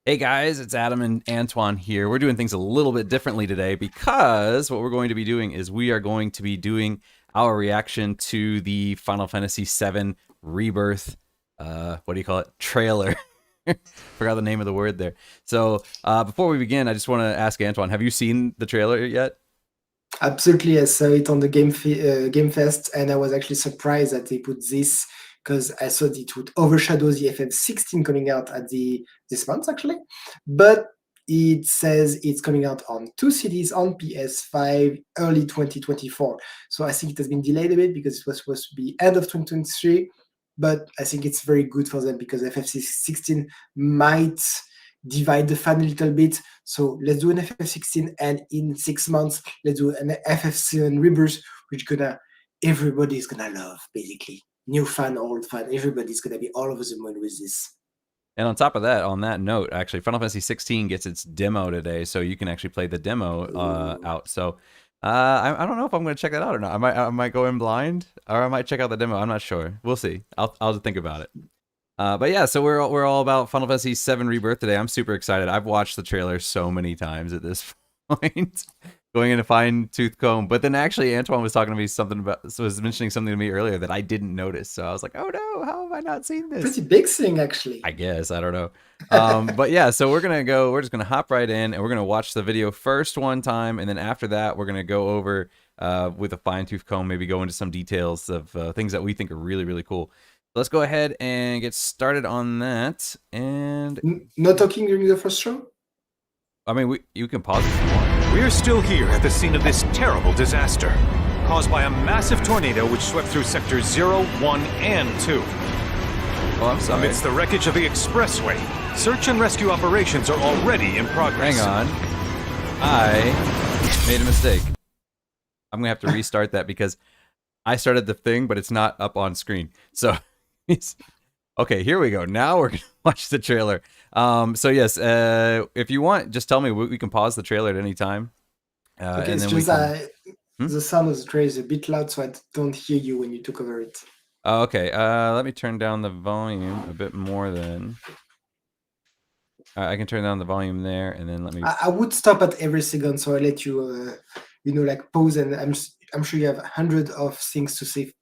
Hey guys, it's Adam and Antoine here. We're doing things a little bit differently today because what we're going to be doing is we are going to be doing our reaction to the Final Fantasy VII Rebirth, what do you call it? Trailer. Forgot the name of the word there. So before we begin, I just want to ask Antoine, have you seen the trailer yet? Absolutely, I saw it on the Game Fest, and I was actually surprised that they put this because I thought it would overshadow the FF16 coming out at this month actually, but it says it's coming out on 2 CDs on PS5 early 2024. So I think it has been delayed a bit because it was supposed to be end of 2023, but I think it's very good for them because FF16 might divide the fan a little bit. So let's do an FF16, and in 6 months, let's do an FF7 Rebirth, which everybody's gonna love, basically. New fan, old fan, everybody's gonna be all over the moon with this. And on top of that, on that note, actually, Final Fantasy 16 gets its demo today, so you can actually play the demo out. So I don't know if I'm going to check that out or not. I might go in blind, or I might check out the demo. I'm not sure. We'll see. I'll think about it. But yeah, so we're all about Final Fantasy VII Rebirth today. I'm super excited. I've watched the trailer so many times at this point, going into fine tooth comb. But then actually, Antoine was talking to me was mentioning something to me earlier that I didn't notice. So I was like, oh no, how have I not seen this? Pretty big thing, actually. I guess, I don't know. But yeah, so we're just gonna hop right in, and we're gonna watch the video first one time, and then after that, we're gonna go over with a fine tooth comb, maybe go into some details of things that we think are really, really cool. Let's go ahead and get started on that. And no talking during the first show? I mean, you can pause if you want. We're still here at the scene of this terrible disaster, caused by a massive tornado which swept through sectors 0, 1, and 2. Oh, I'm sorry. Amidst the wreckage of the expressway, search and rescue operations are already in progress. Hang on. I made a mistake. I'm going to have to restart that because I started the thing, but it's not up on screen. So... Okay, here we go. Now we're gonna watch the trailer. So yes, if you want, just tell me. We can pause the trailer at any time. Okay, it's just the sound of the trailer is a bit loud, so I don't hear you when you took over it. Okay, let me turn down the volume a bit more then. I can turn down the volume there, and then let me... I would stop at every second, so I let you, like pause, and I'm sure you have hundreds of things to say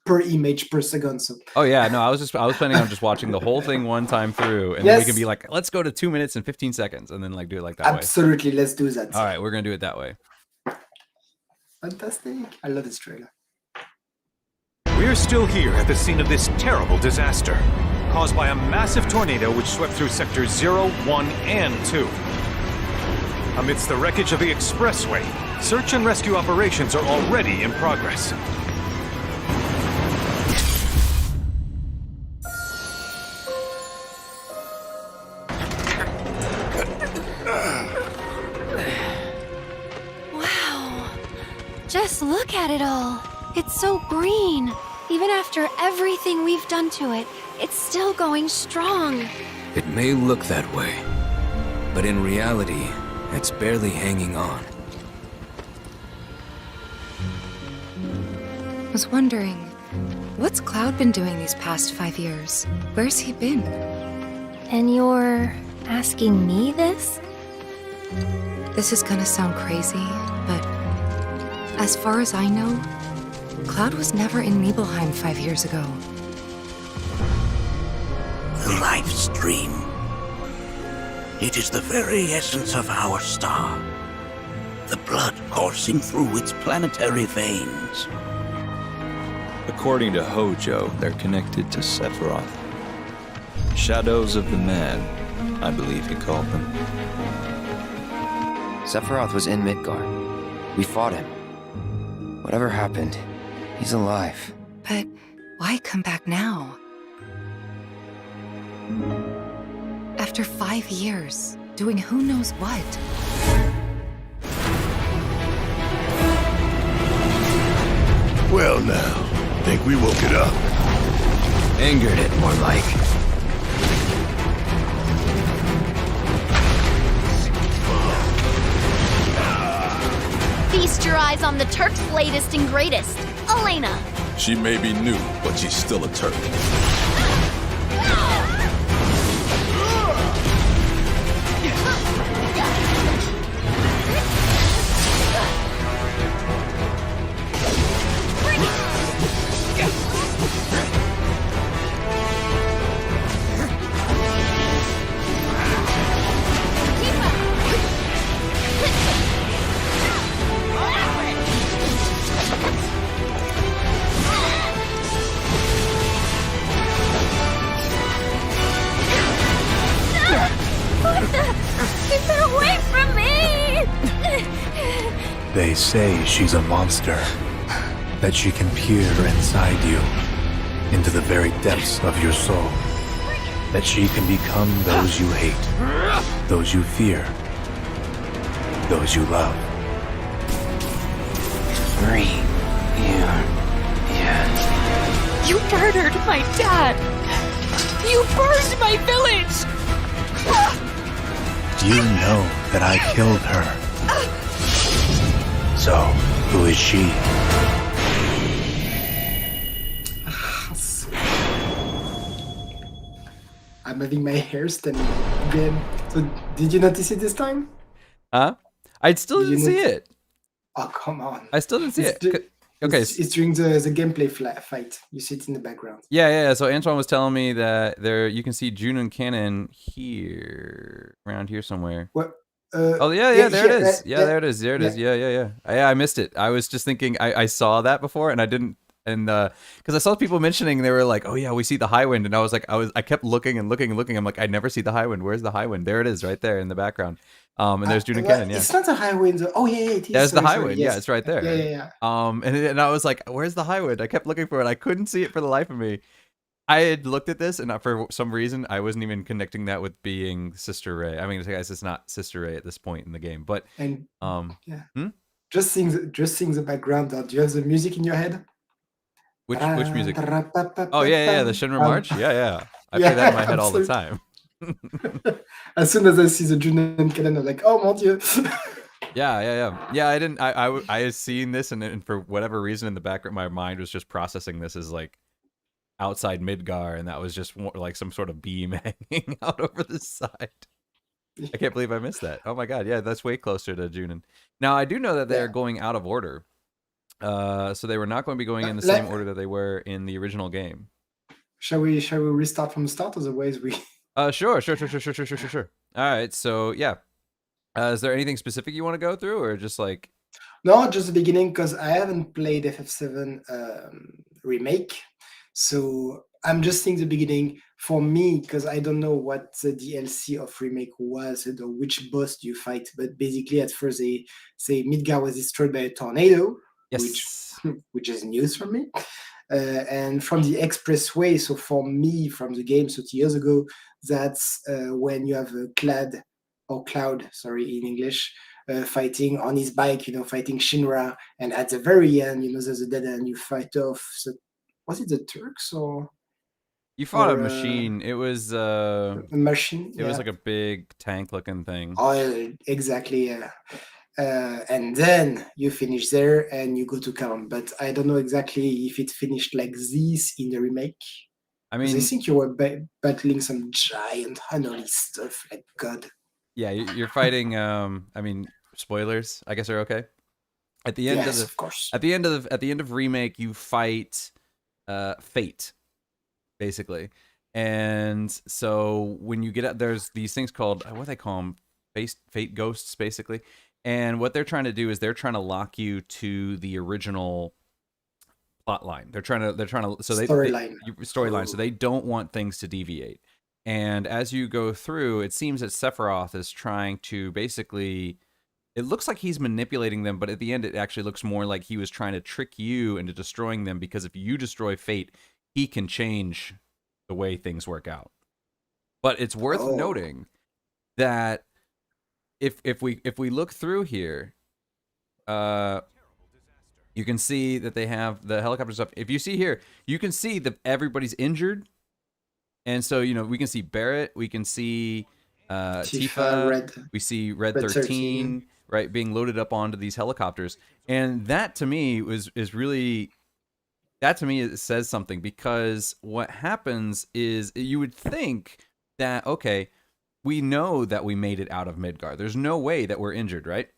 per image per second. So. Oh yeah, no, I was planning on just watching the whole thing one time through, and then we can be like, let's go to 2 minutes and 15 seconds, and then like do it like that way. Absolutely, let's do that. All right, we're gonna do it that way. Fantastic! I love this trailer. We're still here at the scene of this terrible disaster, caused by a massive tornado which swept through sectors 0, 1, and 2. Amidst the wreckage of the expressway, search and rescue operations are already in progress. Just look at it all. It's so green. Even after everything we've done to it, it's still going strong. It may look that way, but in reality, it's barely hanging on. I was wondering, what's Cloud been doing these past 5 years? Where's he been? And you're asking me this? This is gonna sound crazy, but as far as I know, Cloud was never in Nibelheim 5 years ago. The life stream. It is the very essence of our star. The blood coursing through its planetary veins. According to Hojo, they're connected to Sephiroth. Shadows of the Mad, I believe he called them. Sephiroth was in Midgard. We fought him. Whatever happened, he's alive. But why come back now? After 5 years, doing who knows what? Well now, think we woke it up. Angered it, more like. Feast your eyes on the Turk's latest and greatest, Elena. She may be new, but she's still a Turk. They say she's a monster, that she can peer inside you, into the very depths of your soul, that she can become those you hate, those you fear, those you love. Free. You murdered my dad! You burned my village! You know that I killed her. So, who is she? I'm having my hair standing again. So, did you notice it this time? Huh? I still didn't see it. Oh, come on. I still didn't see it. Okay. It's during the gameplay fight. You see it in the background. Yeah. So Antoine was telling me that you can see June and Cannon here, around here somewhere. What? Oh yeah, there it is. There it is. Yeah. I missed it. I was just thinking I saw that before and I didn't, and because I saw people mentioning, they were like, oh yeah, we see the high wind, and I was like, I kept looking and looking and looking. I'm like, I never see the high wind. Where's the high wind? There it is, right there in the background. And there's June and Cannon. Yeah, it's not a high wind. Oh yeah, it is. There's the high wind. Yes. Yeah, it's right there. Yeah. And I was like, where's the high wind? I kept looking for it. I couldn't see it for the life of me. I had looked at this, and for some reason, I wasn't even connecting that with being Sister Ray. I mean, I guess it's not Sister Ray at this point in the game, but just seeing the background. Do you have the music in your head? Which music? Oh yeah, the Shinra March. Yeah. I play that in my head all the time. As soon as I see the June and Cannon, I'm like, oh mon dieu. Yeah. I didn't. I had seen this, and for whatever reason in the background, my mind was just processing this as like outside Midgar, and that was just like some sort of beam hanging out over the side. I can't believe I missed that. Oh my god, yeah, that's way closer to Junin. Now I do know that they're going out of order, so they were not going to be going in the same order that they were in the original game. Shall we restart from the start? Otherwise, we. Sure. All right, so yeah, is there anything specific you want to go through, or just like? No, just the beginning, because I haven't played FF7 remake. So I'm just seeing the beginning for me, because I don't know what the DLC of remake was or which boss do you fight. But basically, at first they say Midgar was destroyed by a tornado, which is news for me. And from the expressway, so for me, from the game 30 years ago, that's when you have a Cloud, in English, fighting on his bike, fighting Shinra. And at the very end, there's a dead end, you fight off. Was it the Turks or? You fought a machine. It was a machine. It was like a big tank-looking thing. Oh, exactly. Yeah. And then you finish there and you go to Kalam. But I don't know exactly if it finished like this in the remake. I mean, I think you were battling some giant Hanoli stuff. Like God. Yeah, you're fighting. I mean, spoilers, I guess, are okay. At the end of course. At the end of remake, you fight Fate, basically. And so when you get out, there's these things called, what do they call them? Fate ghosts, basically. And what they're trying to do is they're trying to lock you to the original plot line. They're trying to storyline. So they don't want things to deviate. And as you go through, it seems that Sephiroth is trying to basically, it looks like he's manipulating them, but at the end it actually looks more like he was trying to trick you into destroying them, because if you destroy Fate, he can change the way things work out. But it's worth noting that if we look through here, you can see that they have the helicopter stuff. If you see here, you can see that everybody's injured. And so, we can see Barrett, we can see Tifa, we see Red 13, right, being loaded up onto these helicopters. And that to me it says something, because what happens is you would think that, okay, we know that we made it out of Midgar. There's no way that we're injured, right?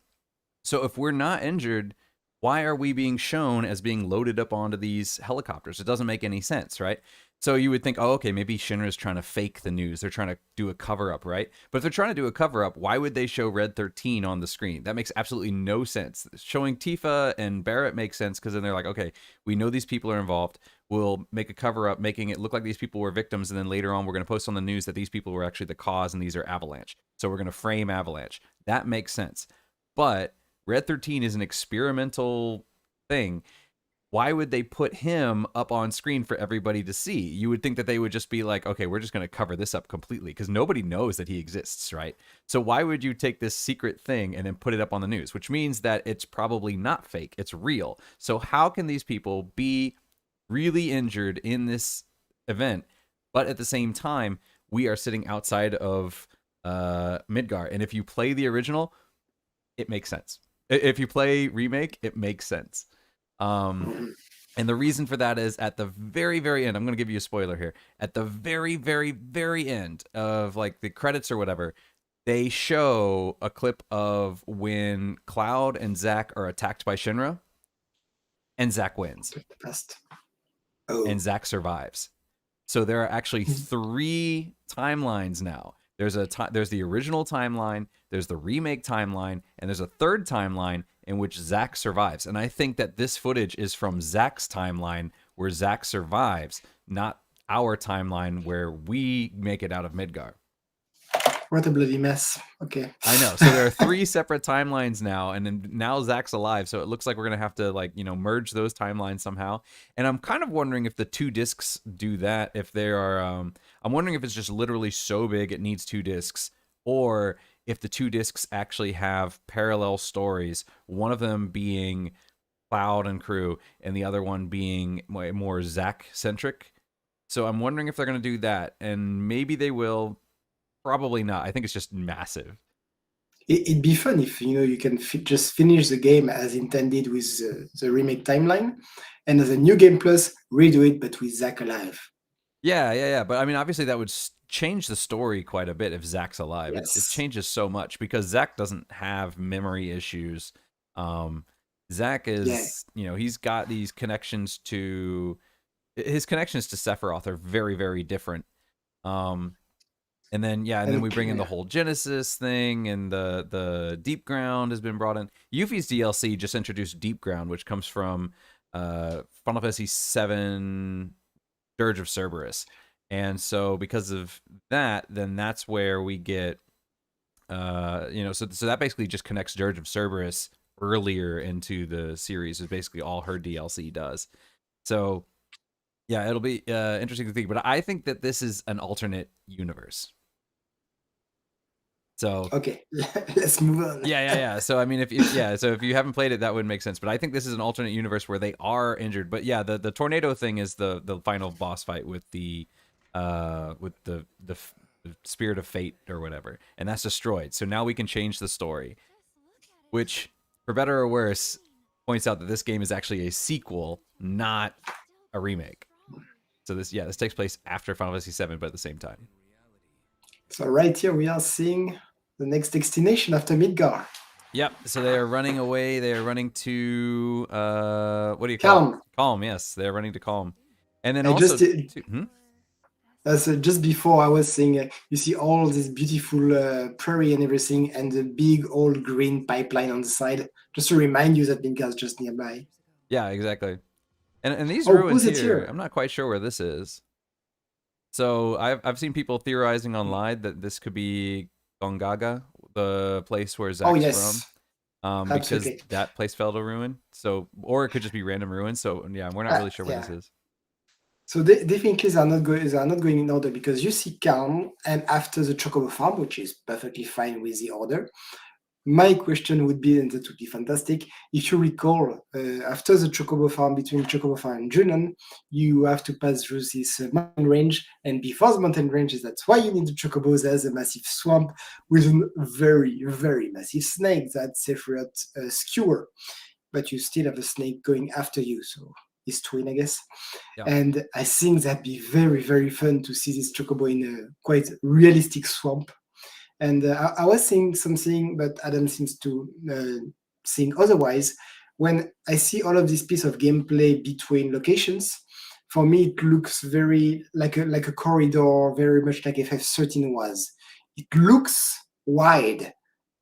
So if we're not injured, why are we being shown as being loaded up onto these helicopters? It doesn't make any sense, right? So you would think, oh, okay, maybe Shinra's trying to fake the news. They're trying to do a cover-up, right? But if they're trying to do a cover-up, why would they show Red 13 on the screen? That makes absolutely no sense. Showing Tifa and Barrett makes sense, because then they're like, okay, we know these people are involved. We'll make a cover-up, making it look like these people were victims, and then later on we're going to post on the news that these people were actually the cause, and these are Avalanche. So we're going to frame Avalanche. That makes sense. But Red 13 is an experimental thing. Why would they put him up on screen for everybody to see? You would think that they would just be like, okay, we're just going to cover this up completely because nobody knows that he exists, right? So why would you take this secret thing and then put it up on the news? Which means that it's probably not fake. It's real. So how can these people be really injured in this event, but at the same time, we are sitting outside of Midgar? And if you play the original, it makes sense. If you play remake, it makes sense. And the reason for that is at the very, very end, I'm going to give you a spoiler here. At the very, very, very end of like the credits or whatever, they show a clip of when Cloud and Zack are attacked by Shinra, and Zack wins. And Zack survives. So there are actually 3 timelines now. There's the original timeline, there's the remake timeline, and there's a third timeline in which Zack survives. And I think that this footage is from Zack's timeline where Zack survives, not our timeline where we make it out of Midgar. What a bloody mess. Okay. I know. So there are 3 separate timelines now, and then now Zack's alive. So it looks like we're going to have to merge those timelines somehow. And I'm kind of wondering if the 2 discs do that, if they are, I'm wondering if it's just literally so big it needs 2 discs, or if the 2 discs actually have parallel stories, one of them being Cloud and crew, and the other one being more Zack-centric. So I'm wondering if they're going to do that, and maybe they will. Probably not. I think it's just massive. It'd be fun if you can just finish the game as intended with the remake timeline, and as a new game plus redo it, but with Zack alive. Yeah. But I mean, obviously that would change the story quite a bit if Zack's alive. Yes. It changes so much because Zack doesn't have memory issues. Zack is, he's got these connections to his connections to Sephiroth are very, very different. And then then we bring in the whole Genesis thing, and the Deep Ground has been brought in. Yuffie's DLC just introduced Deep Ground, which comes from Final Fantasy VII Dirge of Cerberus. And so because of that, then that's where we get so that basically just connects Dirge of Cerberus earlier into the series, is basically all her DLC does. So yeah, it'll be interesting to think. But I think that this is an alternate universe. So okay, let's move on. Yeah. So I mean, if you haven't played it, that would make sense. But I think this is an alternate universe where they are injured. But yeah, the tornado thing is the final boss fight with the Spirit of Fate or whatever, and that's destroyed. So now we can change the story, which, for better or worse, points out that this game is actually a sequel, not a remake. So this takes place after Final Fantasy VII, but at the same time. So right here we are seeing the next destination after Midgar. Yep. So they are running away. They are running to what do you call it? Calm. Yes, they are running to Calm. And then just before I was saying, you see all this beautiful prairie and everything, and the big old green pipeline on the side, just to remind you that Midgar is just nearby. Yeah, exactly. And these ruins here, I'm not quite sure where this is. So I've seen people theorizing online that this could be Gongaga, the place where Zack's from. Because that place fell to ruin. So, or it could just be random ruins. So yeah, we're not really sure where this is. So definitely they are not going in order, because you see Calm, and after the Chocobo Farm, which is perfectly fine with the order. My question would be, and that would be fantastic, if you recall, after the Chocobo Farm, between Chocobo Farm and Junon, you have to pass through this mountain range, and before the mountain range, that's why you need the Chocobos. There's a massive swamp with a very, very massive snake that Sephiroth skewer, but you still have a snake going after you, so his twin, I guess. Yeah. And I think that'd be very, very fun to see this Chocobo in a quite realistic swamp. And I was saying something, but Adam seems to think otherwise. When I see all of this piece of gameplay between locations, for me it looks very like a corridor, very much like FF13 was. It looks wide,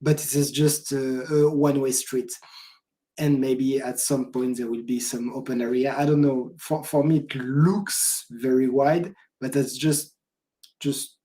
but it is just a one-way street. And maybe at some point there will be some open area. I don't know. For me, it looks very wide, but that's just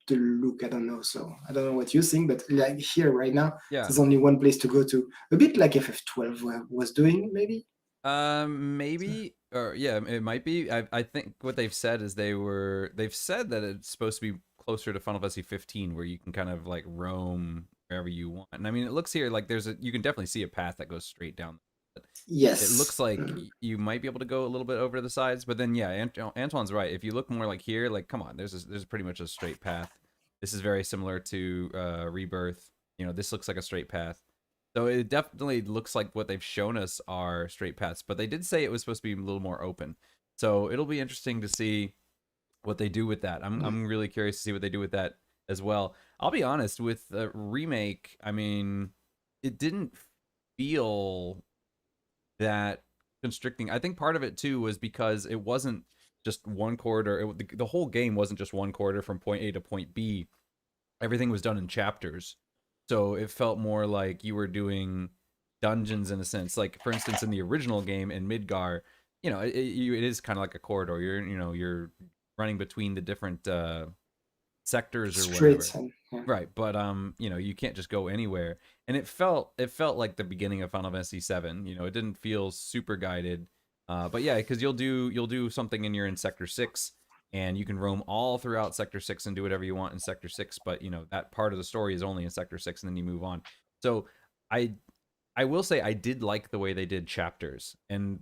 the look. I don't know. So I don't know what you think, but like here right now, Yeah. there's only one place to go to. A bit like FF12 was doing, maybe. Maybe, or yeah, it might be. I think what they've said is they've said that it's supposed to be closer to Final Fantasy 15, where you can kind of like roam wherever you want. And I mean, it looks here like you can definitely see a path that goes straight down. But Yes. it looks like you might be able to go a little bit over to the sides, but then yeah, Antoine's right. If you look more like here, like come on, there's pretty much a straight path. This is very similar to Rebirth. You know, this looks like a straight path. So it definitely looks like what they've shown us are straight paths, but they did say it was supposed to be a little more open. So it'll be interesting to see what they do with that. I'm really curious to see what they do with that as well. I'll be honest, with the remake, I mean, it didn't feel that constricting. I think part of it too was because it wasn't just one corridor. The whole game wasn't just one corridor from point A to point B. Everything was done in chapters. So it felt more like you were doing dungeons in a sense. Like for instance, in the original game in Midgar, you know, it is kind of like a corridor. You're running between the different sectors or Streets whatever. and, Right, but you know, you can't just go anywhere. And it felt like the beginning of Final Fantasy VII. You know, it didn't feel super guided. But yeah, because you'll do something and you're in Sector 6, and you can roam all throughout Sector 6 and do whatever you want in Sector 6, but you know, that part of the story is only in Sector 6 and then you move on. So I will say I did like the way they did chapters, and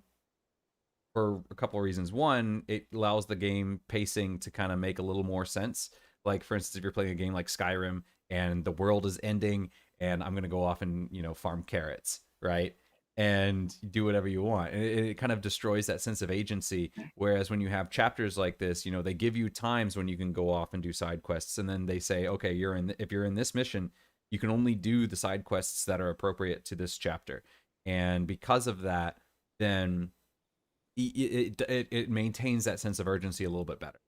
for a couple of reasons. One, it allows the game pacing to kind of make a little more sense. Like for instance, if you're playing a game like Skyrim and the world is ending and I'm going to go off and, you know, farm carrots, right? And do whatever you want. And it kind of destroys that sense of agency. Whereas when you have chapters like this, you know, they give you times when you can go off and do side quests. And then they say, okay, if you're in this mission, you can only do the side quests that are appropriate to this chapter. And because of that, then it maintains that sense of urgency a little bit better.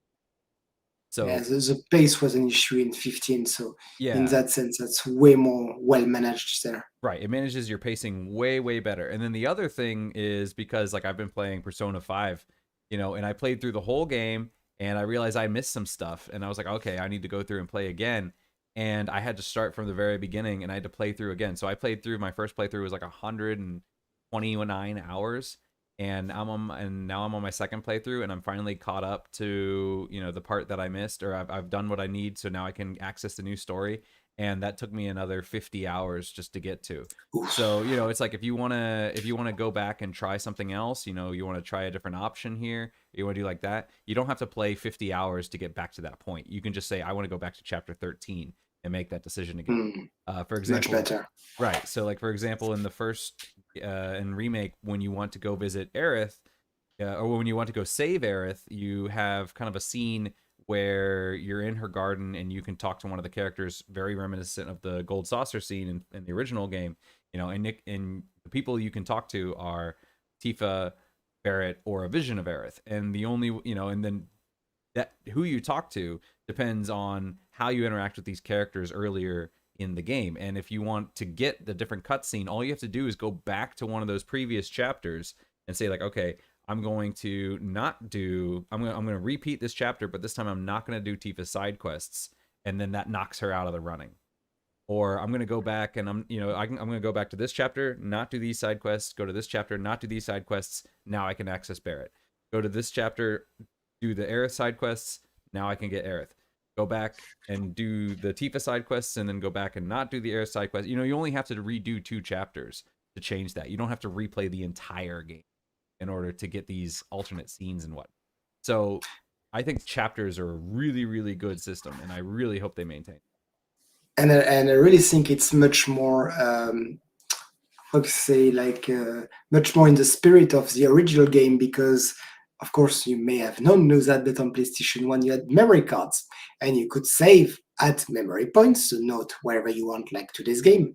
So yeah, the pace was an issue in 15, so yeah, in that sense, that's way more well managed there. right. It manages your pacing way better. And then the other thing is because like I've been playing Persona 5, you know, and I played through the whole game and I realized I missed some stuff and I was like, okay, I need to go through and play again. And I had to start from the very beginning and I had to play through again. So I played through, my first playthrough was like 129 hours. And now I'm on my second playthrough, and I'm finally caught up to, you know, the part that I missed, or I've done what I need, so now I can access the new story. And that took me another 50 hours just to get to. So, you know, it's like if you wanna go back and try something else, you know, you want to try a different option here, you want to do like that, you don't have to play 50 hours to get back to that point. You can just say, I want to go back to chapter 13 and make that decision again. For example, much better. Right. So like, for example, in the first in remake, when you want to go visit Aerith, or when you want to go save Aerith, you have kind of a scene where you're in her garden and you can talk to one of the characters, very reminiscent of the gold saucer scene in the original game. You know, and the people you can talk to are Tifa, Barrett, or a vision of Aerith. And the only, you know, and then that who you talk to depends on how you interact with these characters earlier in the game. And if you want to get the different cutscene, all you have to do is go back to one of those previous chapters and say like, okay, I'm going to repeat this chapter, but this time I'm not going to do Tifa's side quests, and then that knocks her out of the running. Or I'm going to go back and I'm going to go back to this chapter, not do these side quests, go to this chapter, not do these side quests. Now I can access Barrett. Go to this chapter, do the Aerith side quests. Now I can get Aerith. Go back and do the Tifa side quests, and then go back and not do the Aerith side quests. You know, you only have to redo 2 chapters to change that. You don't have to replay the entire game in order to get these alternate scenes and what. So I think chapters are a really good system, and I really hope they maintain. And I really think it's much more, much more in the spirit of the original game, because of course you may have known that, but on PlayStation 1 you had memory cards and you could save at memory points, so note wherever you want, like today's game.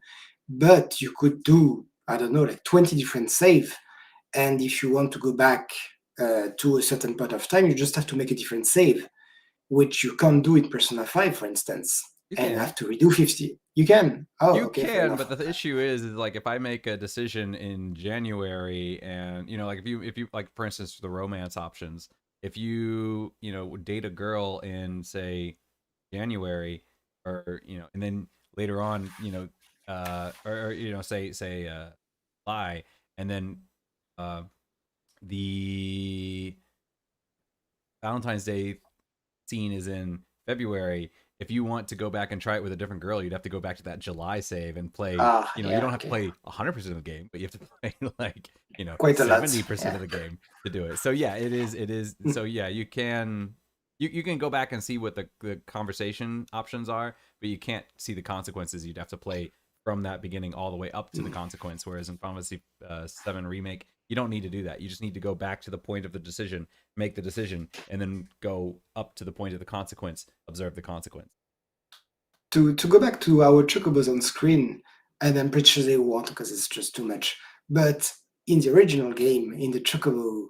But you could do, I don't know, like 20 different save. And if you want to go back to a certain point of time, you just have to make a different save, which you can't do in Persona 5, for instance. And you have to redo 50. You can. Oh, you okay, can, but the issue is like if I make a decision in January, and you know, like if you like, for instance, the romance options, if you know, date a girl in say January, or and then later on, or say July, and then the Valentine's Day scene is in February. If you want to go back and try it with a different girl, you'd have to go back to that July save and play. You don't have to play 100% of the game, but you have to play like quite a lot. 70% of the game to do it. So yeah, it is. So yeah, you can go back and see what the conversation options are, but you can't see the consequences. You'd have to play from that beginning all the way up to the consequence. Whereas in Final Fantasy VII Remake, you don't need to do that. You just need to go back to the point of the decision, make the decision, and then go up to the point of the consequence, observe the consequence. To go back to our chocobos on screen, and I'm pretty sure they won't because it's just too much. But in the original game, in the chocobo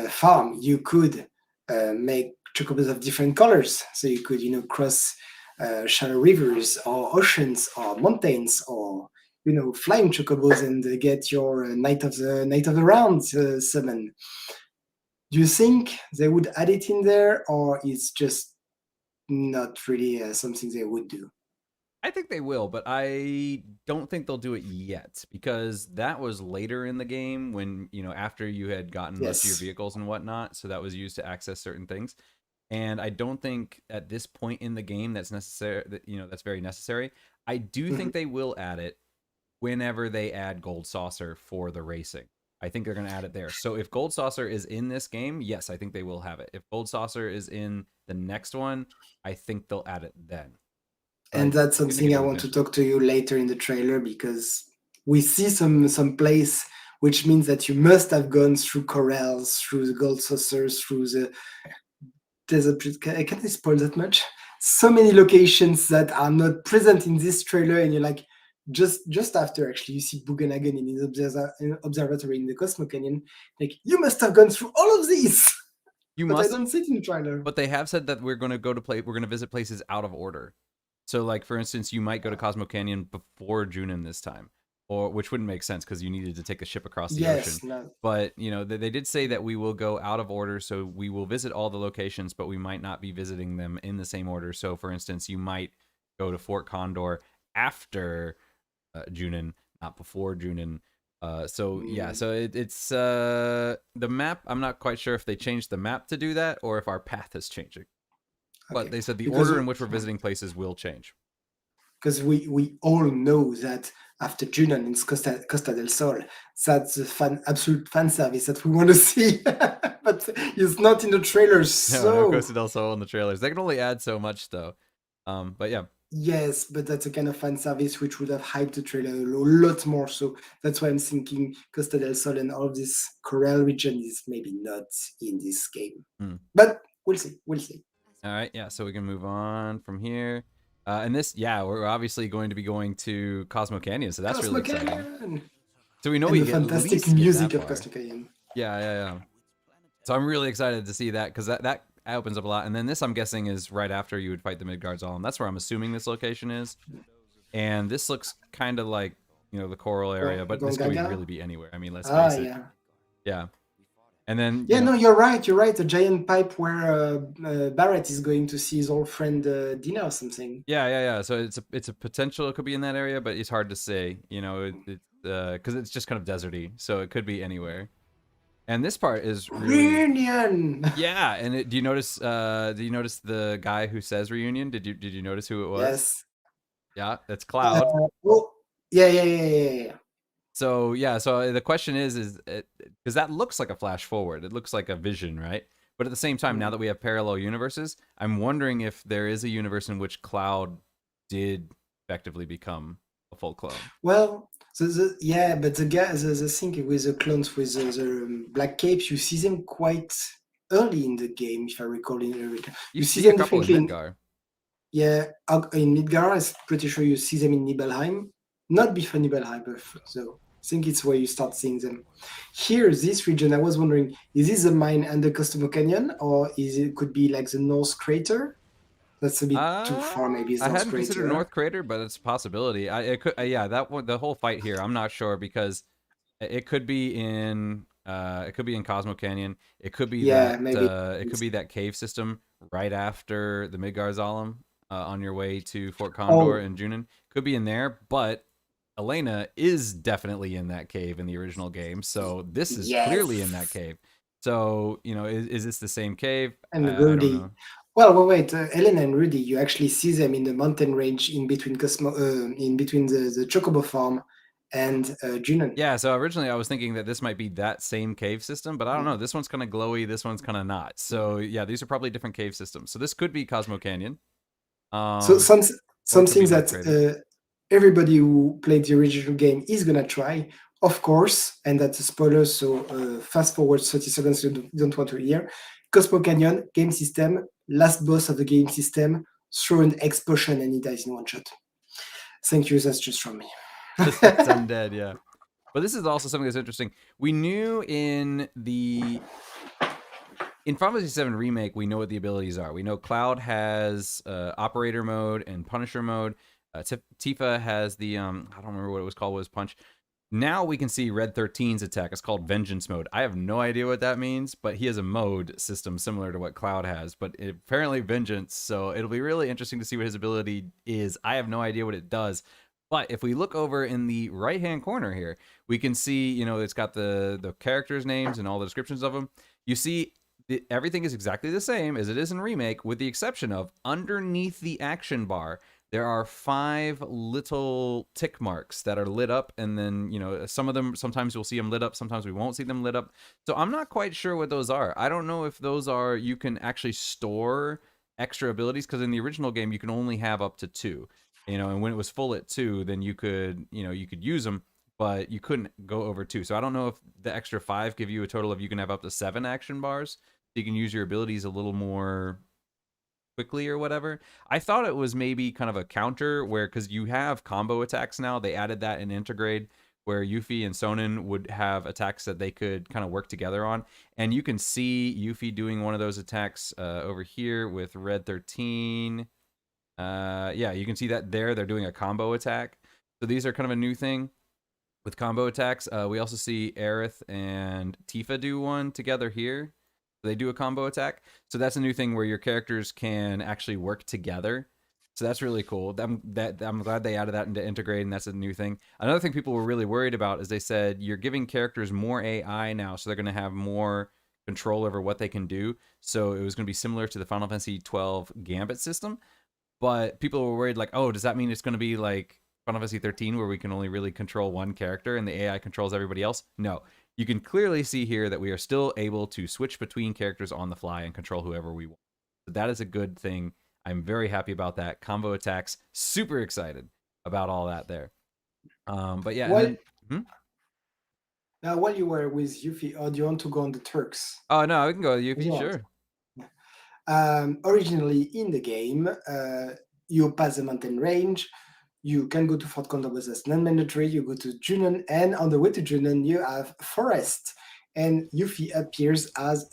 farm, you could make chocobos of different colors. So you could, cross shallow rivers or oceans or mountains or flying chocobos and get your Night of the Round summon. Do you think they would add it in there, or it's just not really something they would do? I think they will, but I don't think they'll do it yet, because that was later in the game when, after you had gotten most of your vehicles and whatnot. So that was used to access certain things. And I don't think at this point in the game that's necessary, that's very necessary. I do think they will add it whenever they add Gold Saucer for the racing. I think they're going to add it there. So if Gold Saucer is in this game, yes, I think they will have it. If Gold Saucer is in the next one, I think they'll add it then. And that's something I want to talk to you later in the trailer, because we see some place, which means that you must have gone through corrals, through the Gold Saucers, through the desert. Can I spoil that much? So many locations that are not present in this trailer, and you're like, just after actually you see Bugenhagen in his observatory in the Cosmo Canyon, like, you must have gone through all of these. But I don't see it in the trailer. But they have said that we're going to visit places out of order. So, like, for instance, you might go to Cosmo Canyon before Junin this time, which wouldn't make sense because you needed to take the ship across the ocean. No. But, they did say that we will go out of order, so we will visit all the locations, but we might not be visiting them in the same order. So, for instance, you might go to Fort Condor after Junin, not before Junin. So it's the map. I'm not quite sure if they changed the map to do that or if our path is changing. But they said the order in which we're visiting places will change. Because we all know that after Junon in Costa del Sol, that's the absolute fan service that we want to see. But it's not in the trailers. No Costa del Sol in the trailers. They can only add so much, though. But yeah. Yes, but that's a kind of fan service which would have hyped the trailer a lot more. So that's why I'm thinking Costa del Sol and all of this Corel region is maybe not in this game. But we'll see. All right, yeah, so we can move on from here. And this, we're obviously going to be going to Cosmo Canyon, so that's really exciting. So we know we get fantastic music of Cosmo Canyon. Yeah. So I'm really excited to see that, because that opens up a lot. And then this, I'm guessing, is right after you would fight the Midgard Zolom. That's where I'm assuming this location is. And this looks kind of like, the coral area, but this could really be anywhere. I mean, let's face it. Yeah. And then no, you're right. A giant pipe where Barrett is going to see his old friend Dina or something. Yeah. So it's a potential. It could be in that area, but it's hard to say. Because it's just kind of deserty, so it could be anywhere. And this part is reunion. Yeah, and do you notice? Do you notice the guy who says reunion? Did you notice who it was? Yes. Yeah, that's Cloud. Yeah. So the question is because that looks like a flash forward. It looks like a vision, right? But at the same time, now that we have parallel universes, I'm wondering if there is a universe in which Cloud did effectively become a full clone. Well, but the guy, the thing with the clones with the black capes, you see them quite early in the game, if I recall. You see them a couple in Midgar. In Midgar, I'm pretty sure you see them in Nibelheim. Not before Nibelheim, so I think it's where you start seeing them. Here, this region, I was wondering, is this a mine under Cosmo Canyon, or could be like the North Crater? That's a bit too far, maybe. I hadn't considered North Crater, but it's a possibility. It could, that one, the whole fight here, I'm not sure, because it could be in Cosmo Canyon. It could be it could be that cave system right after the Midgar Zolom. on your way to Fort Condor Oh. and Junin. Could be in there, but Elena is definitely in that cave in the original game, so this is clearly in that Yes. cave. So, is this the same cave? And I don't Rudy. know. Well, wait, Ellen and Rudy, you actually see them in the mountain range in between the Chocobo farm and Junon. Yeah, so originally I was thinking that this might be that same cave system, but I don't know. This one's kind of glowy, this one's kind of not. So, yeah, these are probably different cave systems. So this could be Cosmo Canyon. So Or it could something be that North Crater. everybody who played the original game is gonna try, of course, and that's a spoiler, so fast forward 30 seconds you don't want to hear. Cosmo Canyon, game system, last boss of the game system, throw an explosion and he dies in one shot. Thank you, that's just from me. It's undead, yeah. But this is also something that's interesting. We knew in Final Fantasy VII Remake, we know what the abilities are. We know Cloud has Operator mode and Punisher mode. Tifa has the, I don't remember what it was called, was Punch. Now we can see Red 13's attack. It's called Vengeance mode. I have no idea what that means, but he has a mode system similar to what Cloud has, but apparently Vengeance, so it'll be really interesting to see what his ability is. I have no idea what it does. But if we look over in the right-hand corner here, we can see, it's got the characters' names and all the descriptions of them. You see everything is exactly the same as it is in Remake, with the exception of underneath the action bar, there are 5 little tick marks that are lit up, and then, some of them, sometimes we'll see them lit up, sometimes we won't see them lit up. So I'm not quite sure what those are. I don't know if those are, you can actually store extra abilities, because in the original game, you can only have up to 2. And when it was full at 2, then you could use them, but you couldn't go over 2. So I don't know if the extra 5 give you a total of, you can have up to 7 action bars. So you can use your abilities a little more quickly or whatever. I thought it was maybe kind of a counter where, because you have combo attacks now, they added that in Intergrade, where Yuffie and Sonnen would have attacks that they could kind of work together on. And you can see Yuffie doing one of those attacks over here with Red 13. Yeah, you can see that there. They're doing a combo attack. So these are kind of a new thing with combo attacks. We also see Aerith and Tifa do one together here. They do a combo attack. So that's a new thing where your characters can actually work together. So that's really cool. I'm glad they added that into Integrate, and that's a new thing. Another thing people were really worried about is they said you're giving characters more AI now, so they're going to have more control over what they can do. So it was going to be similar to the Final Fantasy XII Gambit system. But people were worried, like, oh, does that mean it's going to be like Final Fantasy 13 where we can only really control one character and the AI controls everybody else? No. You can clearly see here that we are still able to switch between characters on the fly and control whoever we want. So that is a good thing. I'm very happy about that. Combo attacks, super excited about all that there. But yeah. Now, while you were with Yuffie, or do you want to go on the Turks? Oh, no, we can go with Yuffie, sure. Originally in the game, you pass the mountain range. You can go to Fort Condor, but that's non-mandatory. You go to Junon, and on the way to Junon, you have Forest. And Yuffie appears as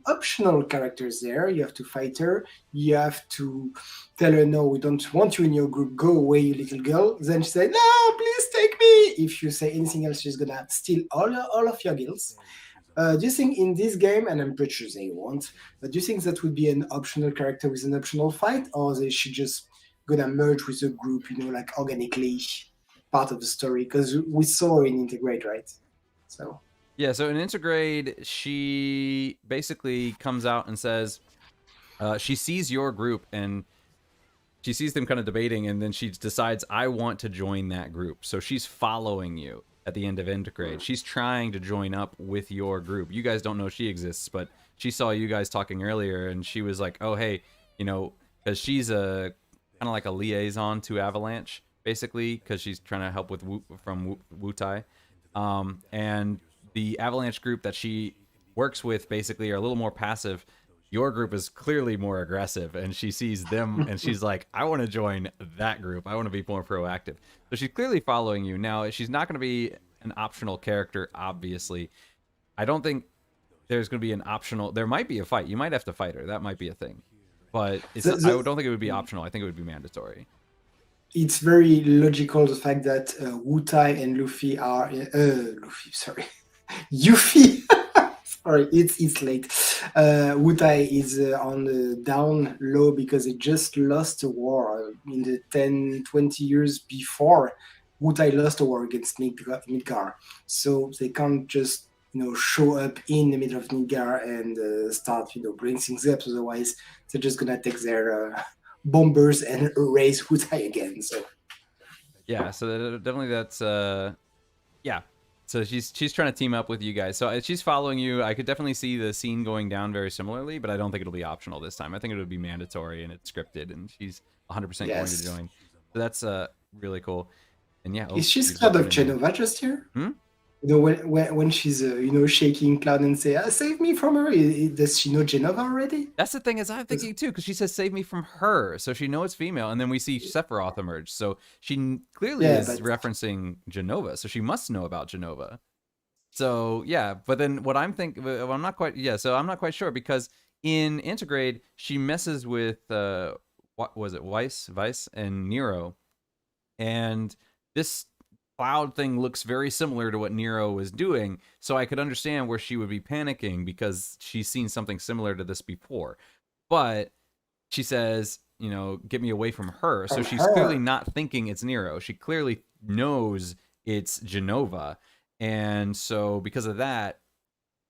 optional characters there. You have to fight her. You have to tell her, no, we don't want you in your group. Go away, you little girl. Then she said, no, please take me. If you say anything else, she's going to steal all of your gills. Do you think in this game, and I'm pretty sure they won't, but do you think that would be an optional character with an optional fight, or they should just gonna merge with the group, like organically part of the story? Because we saw in Integrate, right? So yeah, so in Integrate, she basically comes out and says she sees your group and she sees them kind of debating, and then she decides, I want to join that group. So she's following you at the end of Integrate. She's trying to join up with your group. You guys don't know she exists, but she saw you guys talking earlier, and she was like, oh, hey, because she's a kind of like a liaison to Avalanche, basically, because she's trying to help with from Wutai. And the Avalanche group that she works with basically are a little more passive. Your group is clearly more aggressive, and she sees them, and she's like, I want to join that group. I want to be more proactive. So she's clearly following you. Now, she's not going to be an optional character, obviously. I don't think there's going to be an optional... There might be a fight. You might have to fight her. That might be a thing. But I don't think it would be optional. I think it would be mandatory. It's very logical, the fact that Wutai and Luffy are... Yuffie. Sorry, it's late. Wutai is on the down low because they just lost a war in the 10, 20 years before. Wutai lost a war against Midgar, so they can't just show up in the middle of Midgar and start blowing things up. Otherwise, they're just gonna take their bombers and erase Wutai again. So Yeah, so definitely that's yeah. So she's trying to team up with you guys. So she's following you. I could definitely see the scene going down very similarly, but I don't think it'll be optional this time. I think it would be mandatory and it's scripted, and she's 100% going to join. So that's really cool. And yeah, is she scared of Jenova just here? When she's shaking Cloud and say, "Save me from her," does she know Jenova already? That's the thing is I'm thinking too, because she says, "Save me from her," so she knows it's female, and then we see Sephiroth emerge, so she clearly is referencing Jenova, so she must know about Jenova. So yeah, but then what I'm thinking, I'm not quite I'm not quite sure, because in Intergrade she messes with what was it, Vice and Nero, and this Cloud thing looks very similar to what Nero was doing, so I could understand where she would be panicking because she's seen something similar to this before. But she says, get me away from her. So she's clearly not thinking it's Nero. She clearly knows it's Jenova. And so because of that,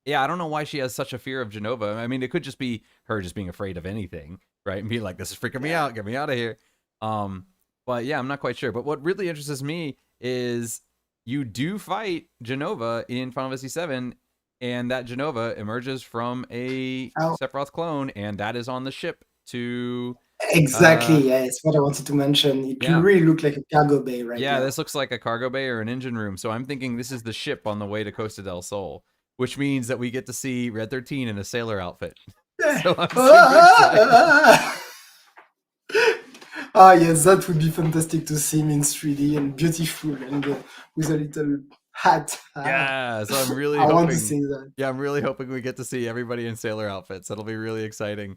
yeah, I don't know why she has such a fear of Jenova. I mean, it could just be her just being afraid of anything, right? And be like, this is freaking me out. Get me out of here. But yeah, I'm not quite sure. But what really interests me is you do fight Jenova in Final Fantasy VII, and that Jenova emerges from a Sephiroth clone, and that is on the ship to... Exactly, yeah, it's what I wanted to mention. It really looked like a cargo bay now. Yeah, this looks like a cargo bay or an engine room, so I'm thinking this is the ship on the way to Costa del Sol, which means that we get to see Red 13 in a sailor outfit. So I'm super excited. Oh yes, that would be fantastic to see him in 3D and beautiful and with a little hat. Yeah, so I'm really hoping, want to see that. Yeah, I'm really hoping we get to see everybody in sailor outfits. That'll be really exciting.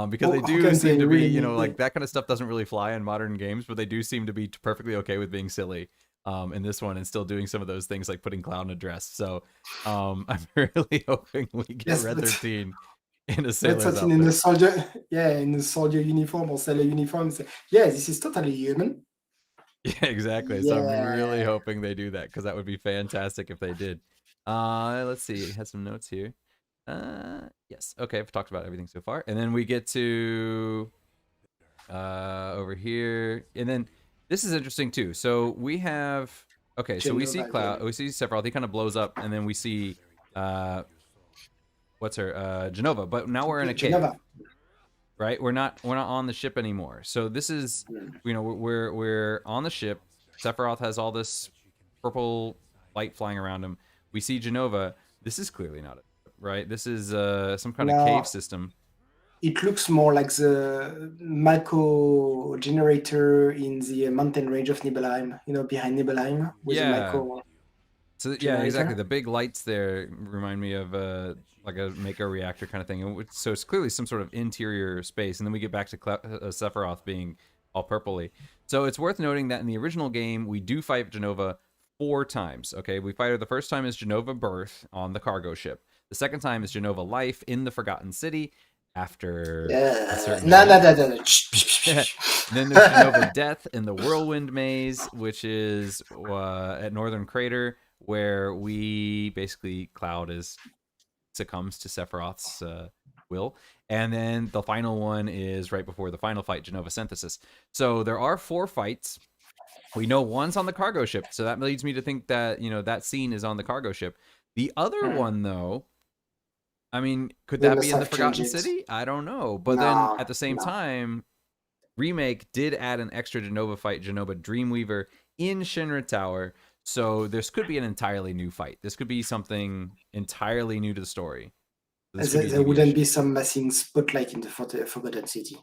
Because they do seem to be, like that kind of stuff doesn't really fly in modern games, but they do seem to be perfectly okay with being silly in this one and still doing some of those things like putting Cloud in a dress. So I'm really hoping we get Red 13 in a sailor outfit. In the soldier, in the soldier uniform or sailor uniform. Say, yeah, this is totally human. Yeah, exactly. So I'm really hoping they do that, because that would be fantastic if they did. Let's see. It has some notes here. Yes. Okay, I've talked about everything so far, and then we get to over here, and then this is interesting too. So we have so we see Cloud, we see Sephiroth. He kind of blows up, and then we see what's her Jenova, but now we're in a cave, right? We're not on the ship anymore. So this is we're on the ship. Sephiroth has all this purple light flying around him. We see Jenova. This is clearly not it. Right, this is some kind of cave system. It looks more like the Mako generator in the mountain range of Nibelheim. Behind Nibelheim. With the Mako so yeah, exactly. The big lights there remind me of like a Mako reactor kind of thing. So it's clearly some sort of interior space. And then we get back to Sephiroth being all purpley. So it's worth noting that in the original game, we do fight Jenova 4 times. Okay, we fight her the first time is Jenova Birth on the cargo ship. The second time is Jenova Life in the Forgotten City after a certain... No. Then there's Jenova Death in the Whirlwind Maze, which is at Northern Crater, where we basically Cloud succumbs to Sephiroth's will. And then the final one is right before the final fight, Jenova Synthesis. So there are 4 fights. We know one's on the cargo ship, so that leads me to think that that scene is on the cargo ship. The other one, though, I mean, could that be in the Forgotten City? I don't know. But then at the same time, Remake did add an extra Jenova fight, Jenova Dreamweaver, in Shinra Tower. So this could be an entirely new fight. This could be something entirely new to the story. There wouldn't be some massing spotlight in the Forgotten City.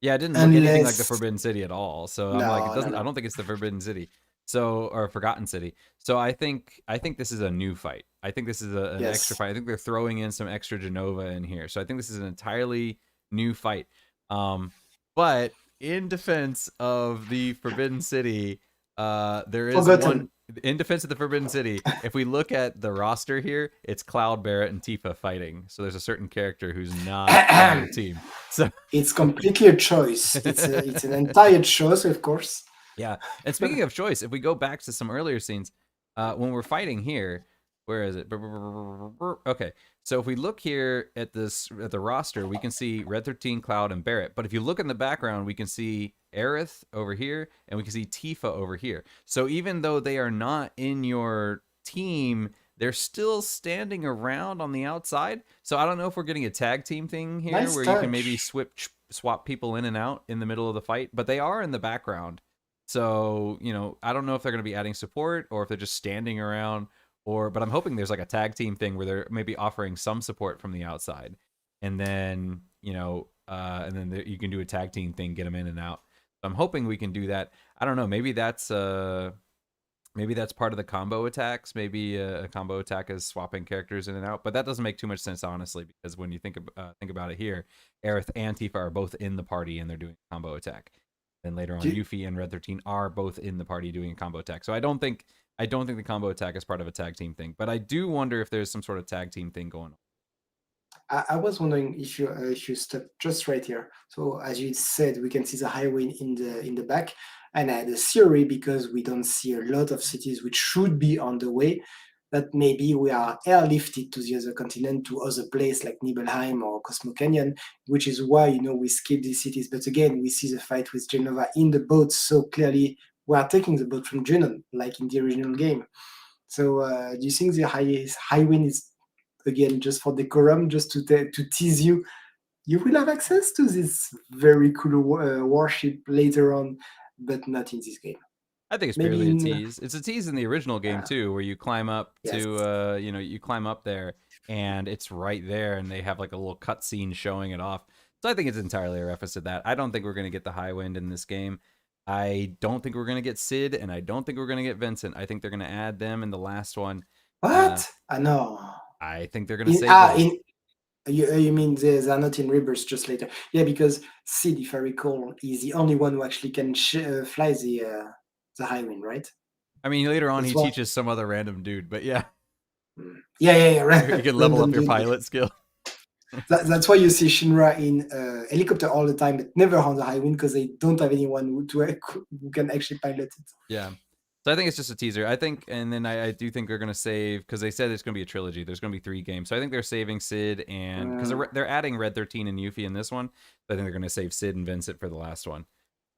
Yeah, it didn't look anything like the Forbidden City at all. So I'm like, it doesn't. I don't think it's the Forbidden City. So, or Forgotten City. So I think this is a new fight. I think this is an extra fight. I think they're throwing in some extra Jenova in here. So I think this is an entirely new fight. But in defense of the Forbidden City, There is Forgotten. one in Defense of the Forbidden City. If we look at the roster here, it's Cloud, Barrett, and Tifa fighting. So there's a certain character who's not on the team. So It's completely a choice. It's an entire choice, of course. yeah. And speaking of choice, if we go back to some earlier scenes, when we're fighting here, where is it? Okay. So if we look here at the roster, we can see Red 13, Cloud, and Barrett. But if you look in the background, we can see Aerith over here, and we can see Tifa over here. So even though they are not in your team, they're still standing around on the outside. So I don't know if we're getting a tag team thing here, Nice where you can touch. maybe swap people in and out in the middle of the fight. But they are in the background. So, I don't know if they're going to be adding support or if they're just standing around. But I'm hoping there's like a tag team thing where they're maybe offering some support from the outside, and then you can do a tag team thing, get them in and out. So I'm hoping we can do that. I don't know. Maybe that's part of the combo attacks. Maybe a combo attack is swapping characters in and out, but that doesn't make too much sense, honestly, because when you think about it here, Aerith and Tifa are both in the party and they're doing a combo attack. Then later on, Yuffie and Red 13 are both in the party doing a combo attack. So I don't think the combo attack is part of a tag team thing, but I do wonder if there's some sort of tag team thing going on. I was wondering if you step just right here. So as you said, we can see the highway in the back, and I had a theory, because we don't see a lot of cities which should be on the way, that maybe we are airlifted to the other continent, to other place like Nibelheim or Cosmo Canyon, which is why we skip these cities. But again, we see the fight with Genova in the boat, so clearly we are taking the boat from Junon, like in the original game. So do you think the high wind is, again, just for decorum, just to tease you? You will have access to this very cool warship later on, but not in this game. I think it's Maybe purely a in- tease. It's a tease in the original game too, where you climb up Yes. to, you climb up there, and it's right there, and they have like a little cutscene showing it off. So I think it's entirely a reference to that. I don't think we're going to get the high wind in this game. I don't think we're going to get Sid, and I don't think we're going to get Vincent. I think they're going to add them in the last one. What? No. I think they're going to save them. You mean they're not in Rebirth, just later? Yeah, because Sid, if I recall, is the only one who actually can fly the high wind, right? I mean, later on, That's he why- teaches some other random dude, but yeah. Yeah, right. You can level up Random your dude. pilot skill. That's why you see Shinra in helicopter all the time, but never on the high wind, because they don't have anyone who can actually pilot it. Yeah. So I think it's just a teaser. I think, and then I do think they're going to save, because they said it's going to be a trilogy. There's going to be 3 games. So I think they're saving Sid, and because they're adding Red 13 and Yuffie in this one. So I think they're going to save Sid and Vincent for the last one.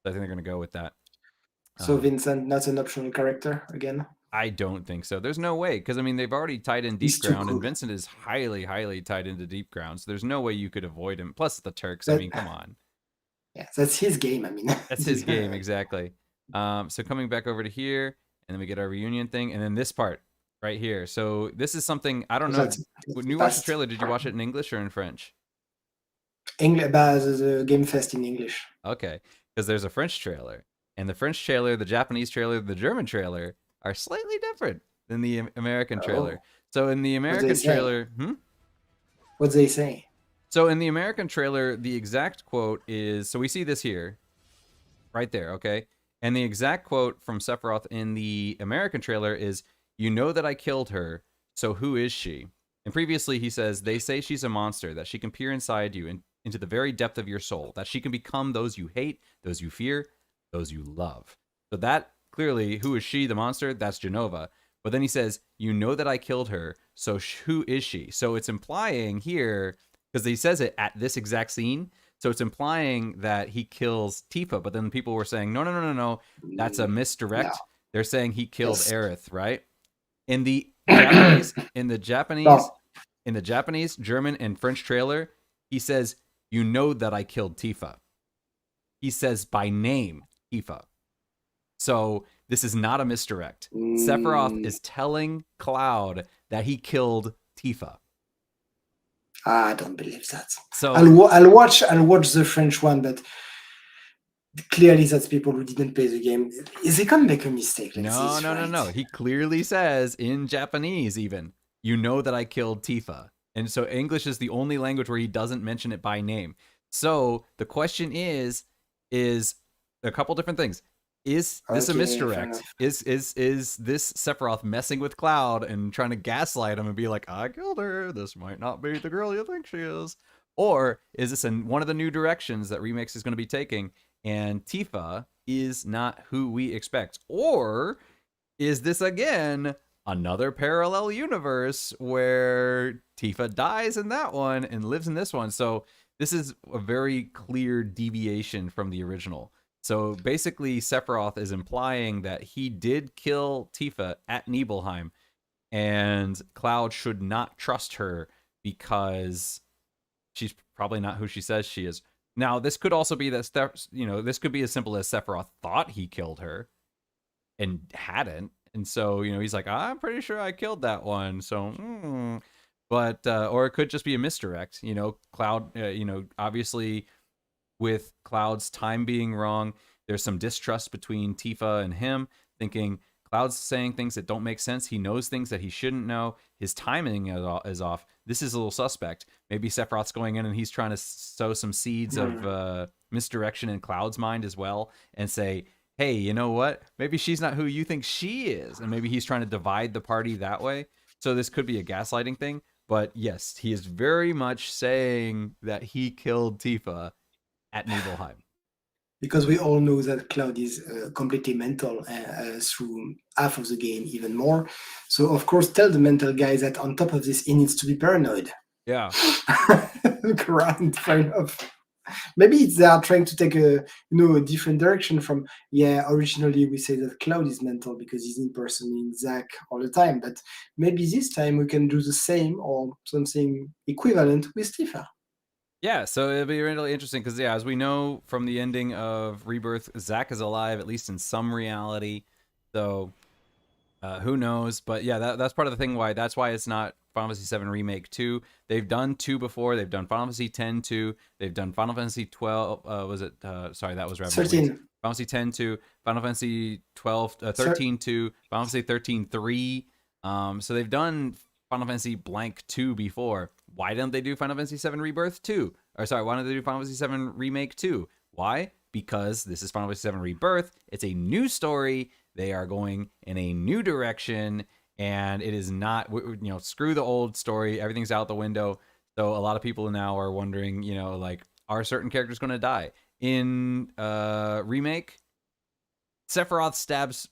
So I think they're going to go with that. So Vincent, not an optional character again? I don't think so. There's no way, because I mean, they've already tied in Deep He's too Ground, cool. and Vincent is highly, highly tied into Deep Ground. So there's no way you could avoid him. Plus the Turks. I That- mean, come on. Yeah, that's his game. I mean, That's his game, exactly. So coming back over to here, and then we get our reunion thing, and then this part right here. So this is something, I don't know. When you watched the trailer, did you watch it in English or in French? English, the Game Fest in English. Okay, because there's a French trailer, and the French trailer, the Japanese trailer, the German trailer are slightly different than the American trailer. So in the American say? trailer, What they say? So in the American trailer, the exact quote is, so we see this here, right there, okay? And the exact quote from Sephiroth in the American trailer is, "You know that I killed her, so who is she?" And previously he says, "They say she's a monster, that she can peer inside you into the very depth of your soul, that she can become those you hate, those you fear, those you love." So that, clearly, who is she, the monster? That's Genova. But then he says, "You know that I killed her, so who is she?" So it's implying here, because he says it at this exact scene, so it's implying that he kills Tifa, but then people were saying, no, that's a misdirect. No. They're saying he killed Yes. Aerith, right? In the Japanese, German, and French trailer, he says, "You know that I killed Tifa." He says by name, Tifa. So this is not a misdirect. Sephiroth is telling Cloud that he killed Tifa. I don't believe that. So I'll watch the French one, but clearly that's people who didn't play the game. They can't make a mistake. Like No. this, right? He clearly says in Japanese, even, "You know that I killed Tifa." And so English is the only language where he doesn't mention it by name. So the question is a couple different things. Is this a Okay, fair misdirect? enough. Is this Sephiroth messing with Cloud and trying to gaslight him and be like, I killed her, this might not be the girl you think she is? Or is this one of the new directions that Remix is going to be taking, and Tifa is not who we expect? Or is this again another parallel universe where Tifa dies in that one and lives in this one? So this is a very clear deviation from the original. So basically, Sephiroth is implying that he did kill Tifa at Nibelheim, and Cloud should not trust her because she's probably not who she says she is. Now, this could also be that, this could be as simple as Sephiroth thought he killed her and hadn't. And so, he's like, I'm pretty sure I killed that one. So, but, or it could just be a misdirect. Cloud, obviously, with Cloud's time being wrong, there's some distrust between Tifa and him, thinking Cloud's saying things that don't make sense. He knows things that he shouldn't know. His timing is off. This is a little suspect. Maybe Sephiroth's going in and he's trying to sow some seeds of misdirection in Cloud's mind as well, and say, hey, you know what? Maybe she's not who you think she is. And maybe he's trying to divide the party that way. So this could be a gaslighting thing. But yes, he is very much saying that he killed Tifa at Nibelheim. Because we all know that Cloud is completely mental through half of the game, even more. So, of course, tell the mental guy that on top of this, he needs to be paranoid. Yeah. Grand, fair enough. Maybe they are trying to take a different direction from, originally we say that Cloud is mental because he's impersonating Zack all the time. But maybe this time we can do the same or something equivalent with Tifa. Yeah, so it'll be really interesting because, as we know from the ending of Rebirth, Zack is alive, at least in some reality. So who knows? But yeah, that's part of the thing that's why it's not Final Fantasy VII Remake 2. They've done 2 before. They've done Final Fantasy X 2. They've done Final Fantasy 12. Sorry, that was Rebirth. 13. Final Fantasy X 2, Final Fantasy 13 2, Final Fantasy 13 3. So they've done Final Fantasy blank 2 before. Why didn't they do Final Fantasy VII Rebirth 2? Or sorry, why didn't they do Final Fantasy VII Remake 2? Why? Because this is Final Fantasy VII Rebirth. It's a new story. They are going in a new direction, and it is not, screw the old story. Everything's out the window. So a lot of people now are wondering, are certain characters going to die? In Remake, Sephiroth stabs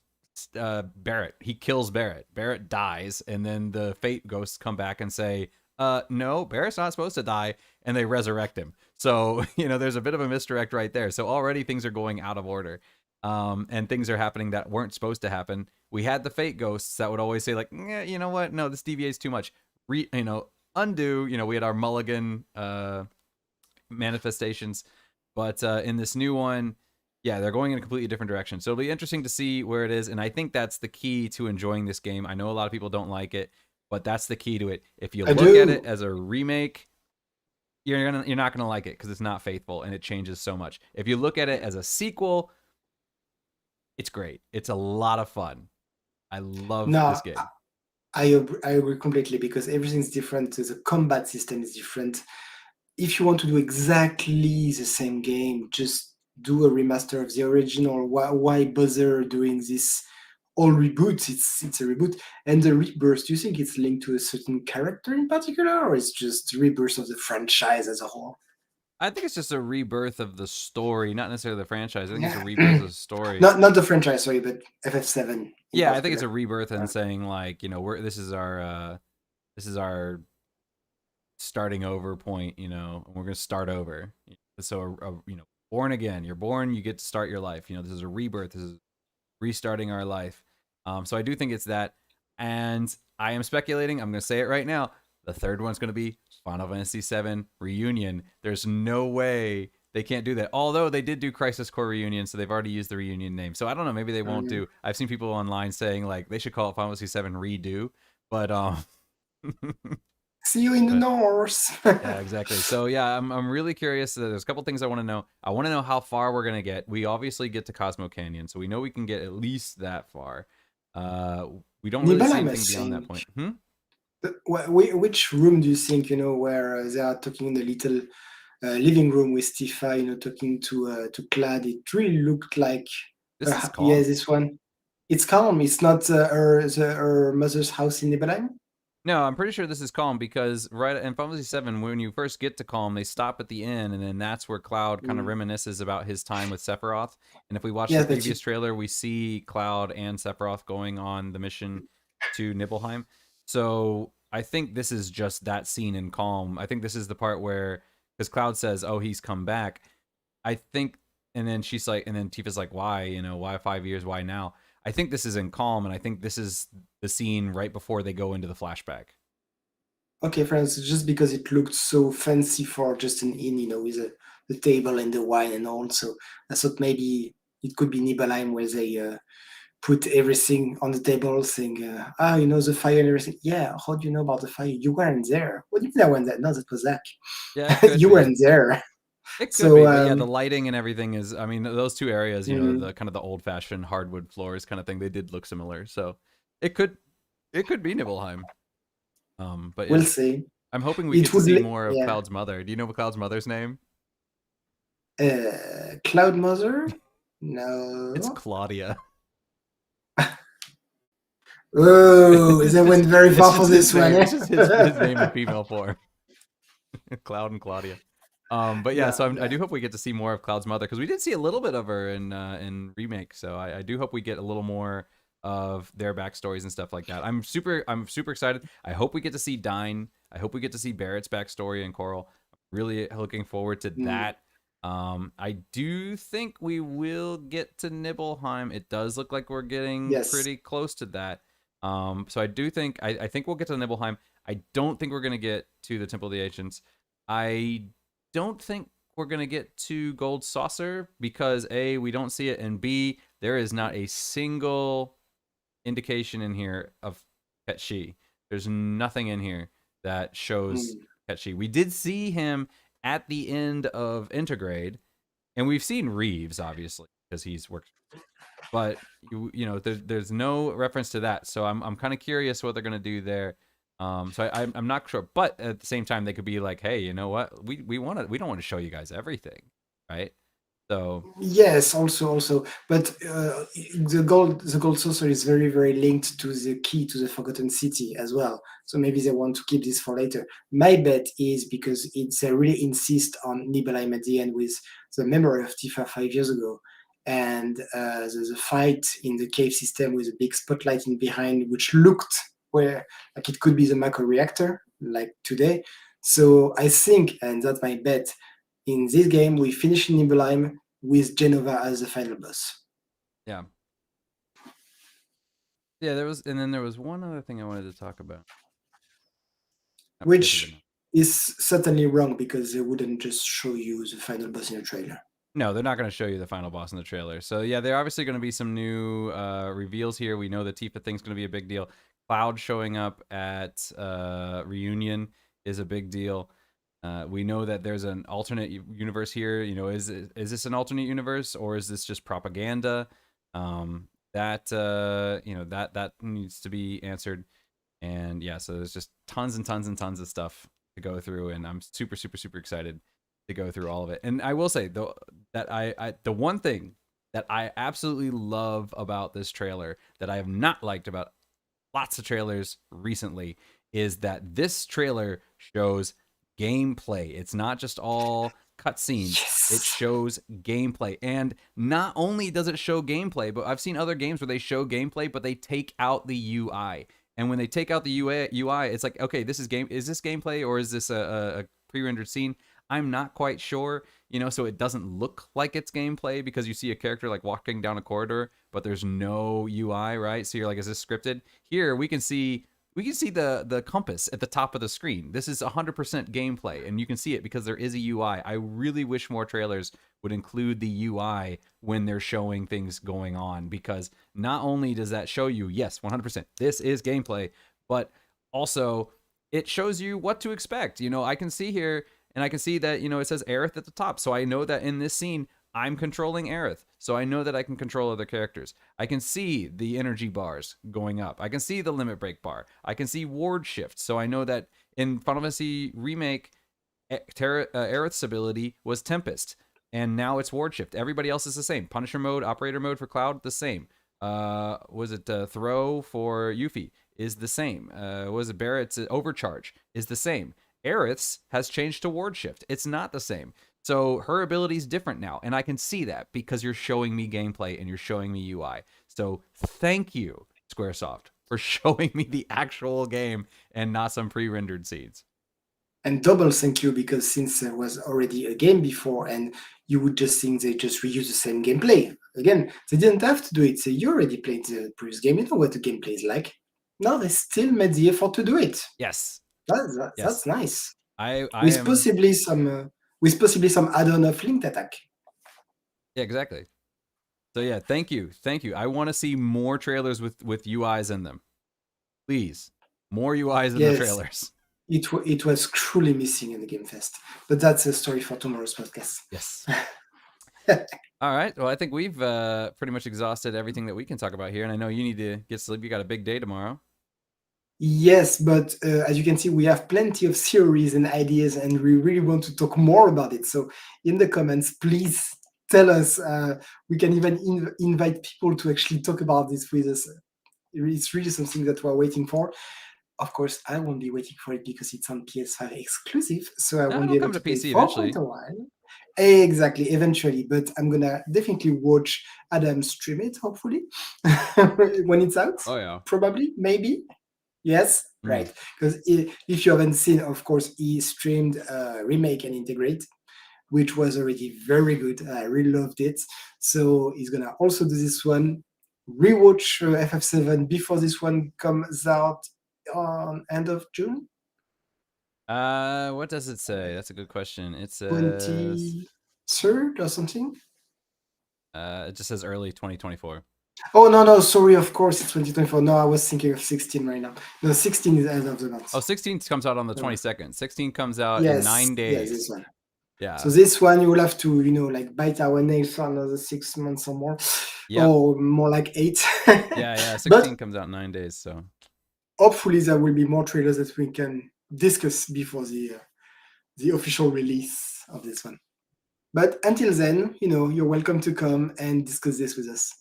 Barrett. He kills Barrett. Barrett dies, and then the Fate Ghosts come back and say, no, Barrett's not supposed to die, and they resurrect him. So, there's a bit of a misdirect right there. So already things are going out of order, and things are happening that weren't supposed to happen. We had the Fate Ghosts that would always say, like, you know what? No, this deviates too much. Undo. We had our Mulligan manifestations, but in this new one, yeah, they're going in a completely different direction. So it'll be interesting to see where it is, and I think that's the key to enjoying this game. I know a lot of people don't like it, but that's the key to it. If you look at it as a remake, you're not gonna like it because it's not faithful and it changes so much. If you look at it as a sequel, it's great. It's a lot of fun. I love this game. I agree completely because everything's different. The combat system is different. If you want to do exactly the same game, just do a remaster of the original. Why bother doing this? All reboots, it's a reboot. And the Rebirth, do you think it's linked to a certain character in particular, or it's just rebirth of the franchise as a whole? I think it's just a rebirth of the story, not necessarily the franchise. I think it's a rebirth of the story. Not the franchise, sorry, but FF7. Yeah, I think it's a rebirth and saying like, this is our starting over point, and we're gonna start over. So born again. You're born, you get to start your life. This is a rebirth. This is restarting our life. So I do think it's that. And I am speculating, I'm going to say it right now, the third one's going to be Final Fantasy VII Reunion. There's no way they can't do that. Although they did do Crisis Core Reunion, so they've already used the Reunion name. So I don't know, maybe they won't do. I've seen people online saying like they should call it Final Fantasy VII Redo. But see you in the north. Yeah, exactly. So yeah, I'm really curious. There's a couple things I want to know. I want to know how far we're gonna get. We obviously get to Cosmo Canyon, so we know we can get at least that far. We don't really see anything beyond that point. Which room do you think where they are talking in the little living room with Tifa, talking to Clad? It really looked like This is Yeah, calm. this one. It's calm. It's not her mother's house in Nibelheim. No, I'm pretty sure this is calm because right in Final Fantasy VII, when you first get to calm, they stop at the inn, and then that's where Cloud kind of reminisces about his time with Sephiroth. And if we watch the previous trailer, we see Cloud and Sephiroth going on the mission to Nibelheim. So I think this is just that scene in calm. I think this is the part where, because Cloud says, "Oh, he's come back." I think, and then she's like, and then Tifa's like, "Why? You know, why 5 years? Why now?" I think this is in calm, and I think this is the scene right before they go into the flashback. Okay, friends, just because it looked so fancy for just an inn, with the table and the wine and all. So I thought maybe it could be Nibelheim where they put everything on the table, saying, the fire and everything. Yeah, how do you know about the fire? You weren't there. What do you mean I wasn't there? No, that was Zach. Yeah, it could you be. weren't there. It could be, but yeah, the lighting and everything is, I mean, those two areas, the kind of the old-fashioned hardwood floors kind of thing, they did look similar. So it could be Nibelheim. But yeah, we'll see. I'm hoping we get to see more of Cloud's mother. Do you know Cloud's mother's name? Cloud Mother? No. It's Claudia. Oh, they went very far for this one. It's just his name in female form. Cloud and Claudia. But yeah, so I do hope we get to see more of Cloud's mother, because we did see a little bit of her in Remake. So I do hope we get a little more of their backstories and stuff like that. I'm super excited. I hope we get to see Dyne. I hope we get to see Barrett's backstory and Coral. I'm really looking forward to that. I do think we will get to Nibelheim. It does look like we're getting pretty close to that. So I do think I think we'll get to Nibelheim. I don't think we're gonna get to the Temple of the Ancients. I don't think we're going to get to Gold Saucer because A, we don't see it, and B, there is not a single indication in here of Ketchi. There's nothing in here that shows Ketchi. We did see him at the end of Intergrade, and we've seen Reeves, obviously, because he's worked. But, there's no reference to that, so I'm kind of curious what they're going to do there. So I'm not sure, but at the same time, they could be like, "Hey, you know what? We don't want to show you guys everything, right?" So yes, also, but the gold saucer is very, very linked to the key to the Forgotten City as well. So maybe they want to keep this for later. My bet is because they really insist on Nibelheim at the end with the memory of Tifa 5 years ago, and the fight in the cave system with a big spotlight in behind, which looked where like it could be the macro reactor like today. So I think, and that's my bet, in this game we finish in Nibelheim with Genova as the final boss. Yeah, there was one other thing I wanted to talk about, which is certainly wrong because they wouldn't just show you the final boss in the trailer. No, they're not going to show you the final boss in the trailer. So yeah, there are obviously going to be some new reveals here. We know the Tifa thing's going to be a big deal. Cloud showing up at Reunion is a big deal. We know that there's an alternate universe here. Is this an alternate universe, or is this just propaganda? That needs to be answered. And yeah, so there's just tons and tons and tons of stuff to go through, and I'm super excited to go through all of it. And I will say though that the one thing that I absolutely love about this trailer that I have not liked about lots of trailers recently is that this trailer shows gameplay. It's not just all cutscenes. It shows gameplay. And not only does it show gameplay, but I've seen other games where they show gameplay, but they take out the UI. And when they take out the UI, it's like, okay, is this gameplay or is this a pre-rendered scene? I'm not quite sure, so it doesn't look like it's gameplay because you see a character like walking down a corridor, but there's no UI, right? So you're like, is this scripted? Here we can see the compass at the top of the screen. This is 100% gameplay, and you can see it because there is a UI. I really wish more trailers would include the UI when they're showing things going on, because not only does that show you, yes, 100%, this is gameplay, but also it shows you what to expect. I can see here, and I can see that, it says Aerith at the top. So I know that in this scene, I'm controlling Aerith. So I know that I can control other characters. I can see the energy bars going up. I can see the limit break bar. I can see ward shift. So I know that in Final Fantasy Remake, Aerith's ability was Tempest. and now it's Ward Shift. Everybody else is the same. Punisher mode, Operator mode for Cloud, the same. Was it Throw for Yuffie is the same. Was it Barrett's Overcharge is the same. Aerith's has changed to Ward Shift. It's not the same. So her ability is different now, and I can see that because you're showing me gameplay and you're showing me UI. So thank you, Squaresoft, for showing me the actual game and not some pre-rendered scenes. And double thank you, because since there was already a game before and you would just think they just reuse the same gameplay. Again, they didn't have to do it. So you already played the previous game. You know what the gameplay is like. No, they still made the effort to do it. Yes. That's nice. With possibly some add-on of linked attack. Yeah, exactly. So yeah, thank you. I want to see more trailers with UIs in them. Please, more UIs in the trailers. It was truly missing in the Game Fest, but that's a story for tomorrow's podcast. Yes. All right. Well, I think we've pretty much exhausted everything that we can talk about here, and I know you need to get sleep. You got a big day tomorrow. Yes, but as you can see, we have plenty of theories and ideas, and we really want to talk more about it. So in the comments, please tell us. We can even invite people to actually talk about this with us. It's really something that we're waiting for. Of course, I won't be waiting for it because it's on PS5 exclusive, so I won't be able to play PC for eventually. quite a while. Exactly, eventually. But I'm gonna definitely watch Adam stream it, hopefully, when it's out. Oh yeah, probably, maybe. Yes, right. Because if you haven't seen, of course, he streamed Remake and Integrate, which was already very good. I really loved it. So he's gonna also do this one. Rewatch FF7 before this one comes out on end of June. What does it say? That's a good question. It says 23rd or something. It just says early 2024. Oh no, sorry. Of course, it's 2024. No, I was thinking of 16 right now. No, 16 is end of the month. Oh, 16 comes out on the 22nd. 16 comes out in 9 days. Yes, this one. Yeah. So this one you will have to, like bite our nails for another 6 months or more. Yeah. Or more like 8. Yeah. 16 comes out in 9 days. So hopefully there will be more trailers that we can discuss before the official release of this one. But until then, you're welcome to come and discuss this with us.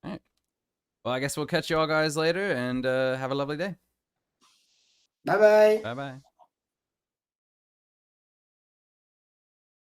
All right. Well, I guess we'll catch you all guys later, and have a lovely day. Bye-bye. Bye-bye.